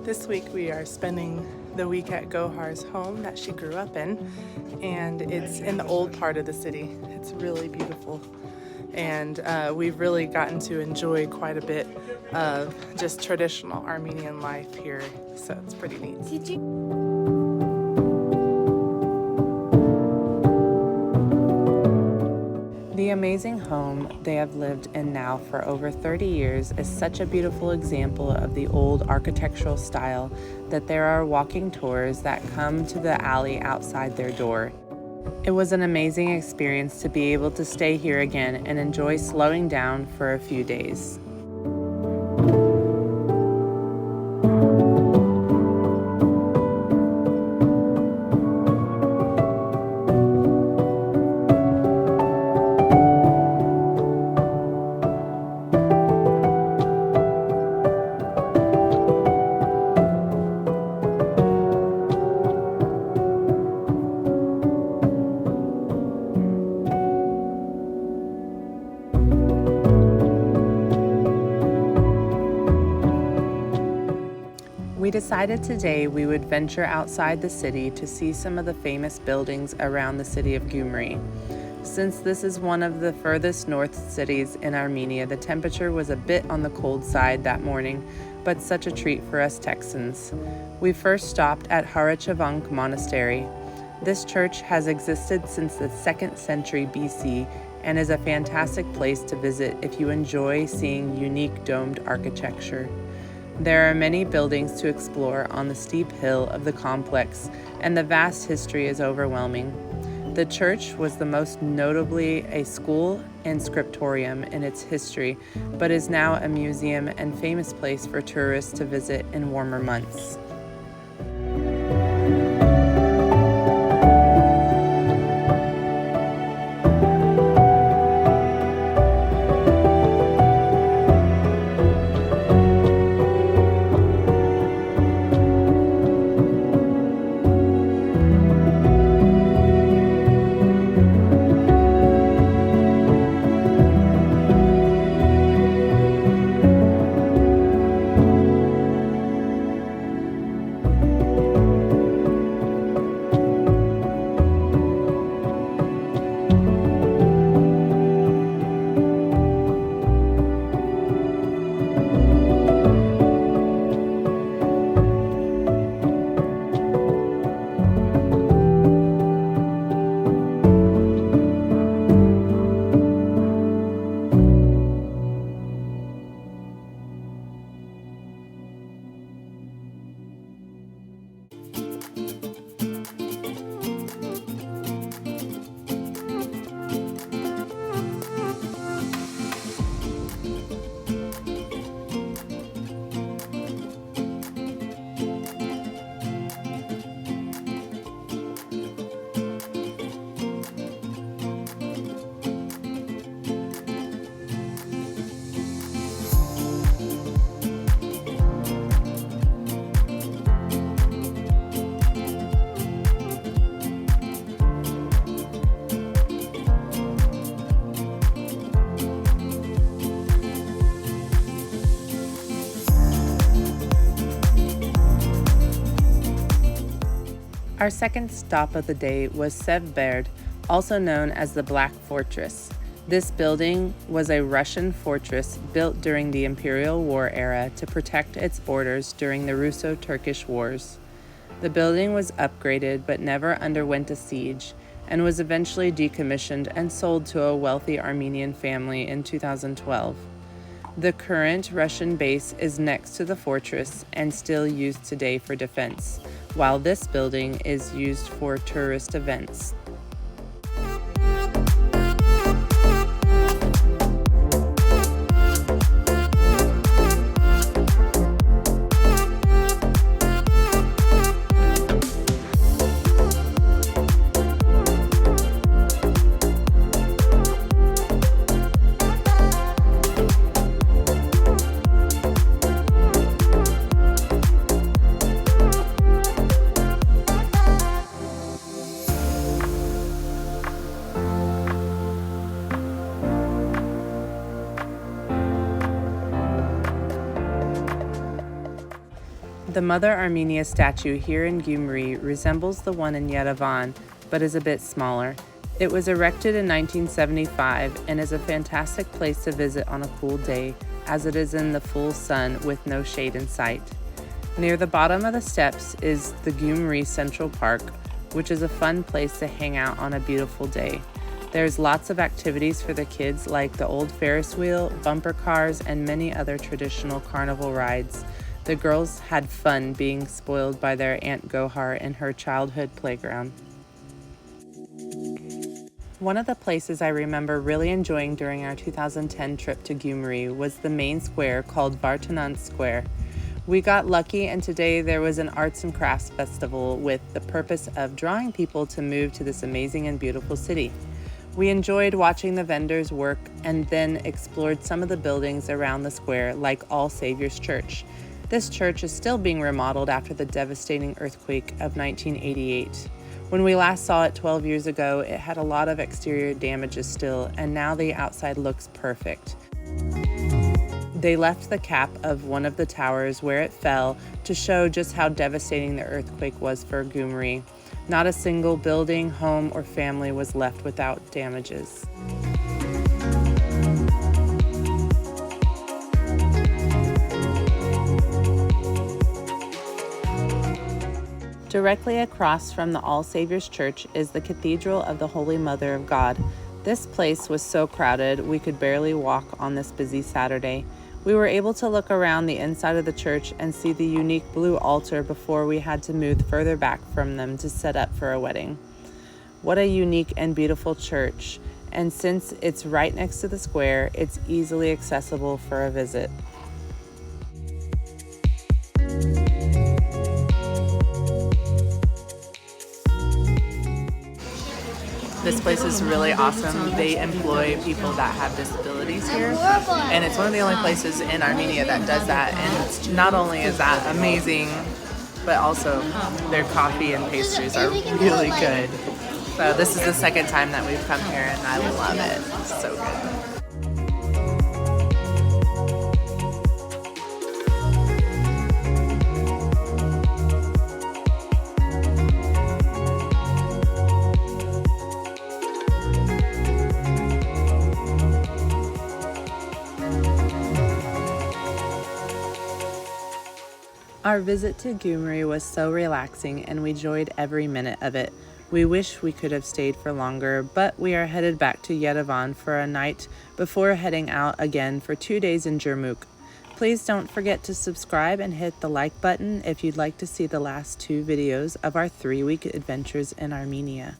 This week we are spending the week at Gohar's home that she grew up in, and it's in the old part of the city. It's really beautiful, and we've really gotten to enjoy quite a bit of just traditional Armenian life here, so it's pretty neat. The amazing home they have lived in now for over 30 years is such a beautiful example of the old architectural style that there are walking tours that come to the alley outside their door. It was an amazing experience to be able to stay here again and enjoy slowing down for a few days. We decided today we would venture outside the city to see some of the famous buildings around the city of Gyumri. Since this is one of the furthest north cities in Armenia, the temperature was a bit on the cold side that morning, but such a treat for us Texans. We first stopped at Harichavank monastery. This church has existed since the 2nd century BC and is a fantastic place to visit if you enjoy seeing unique domed architecture. There are many buildings to explore on the steep hill of the complex, and the vast history is overwhelming. The church was the most notably a school and scriptorium in its history, but is now a museum and famous place for tourists to visit in warmer months. Our second stop of the day was Sev Berd, also known as the Black Fortress. This building was a Russian fortress built during the Imperial War era to protect its borders during the Russo Turkish wars. The building was upgraded but never underwent a siege and was eventually decommissioned and sold to a wealthy Armenian family in 2012. The current Russian base is next to the fortress and still used today for defense, while this building is used for tourist events. The Mother Armenia statue here in Gyumri resembles the one in Yerevan, but is a bit smaller. It was erected in 1975 and is a fantastic place to visit on a cool day, as it is in the full sun with no shade in sight. Near the bottom of the steps is the Gyumri Central Park, which is a fun place to hang out on a beautiful day. There's lots of activities for the kids like the old Ferris wheel, bumper cars, and many other traditional carnival rides. The girls had fun being spoiled by their Aunt Gohar in her childhood playground. One of the places I remember really enjoying during our 2010 trip to Gyumri was the main square called Vartants Square. We got lucky, and today there was an arts and crafts festival with the purpose of drawing people to move to this amazing and beautiful city. We enjoyed watching the vendors work and then explored some of the buildings around the square, like All Saviors Church. This church is still being remodeled after the devastating earthquake of 1988. When we last saw it 12 years ago, it had a lot of exterior damages still, and now the outside looks perfect. They left the cap of one of the towers where it fell to show just how devastating the earthquake was for Gyumri. Not a single building, home, or family was left without damages. Directly across from the All Saviors Church is the Cathedral of the Holy Mother of God. This place was so crowded we could barely walk on this busy Saturday. We were able to look around the inside of the church and see the unique blue altar before we had to move further back from them to set up for a wedding. What a unique and beautiful church, and since it's right next to the square, it's easily accessible for a visit. This place is really awesome. They employ people that have disabilities here, and it's one of the only places in Armenia that does that. And not only is that amazing, but also their coffee and pastries are really good. So this is the second time that we've come here, and I love it. It's so good. Our visit to Gyumri was so relaxing, and we enjoyed every minute of it. We wish we could have stayed for longer, but we are headed back to Yerevan for a night before heading out again for 2 days in Gyumri. Please don't forget to subscribe and hit the like button if you'd like to see the last 2 videos of our 3-week adventures in Armenia.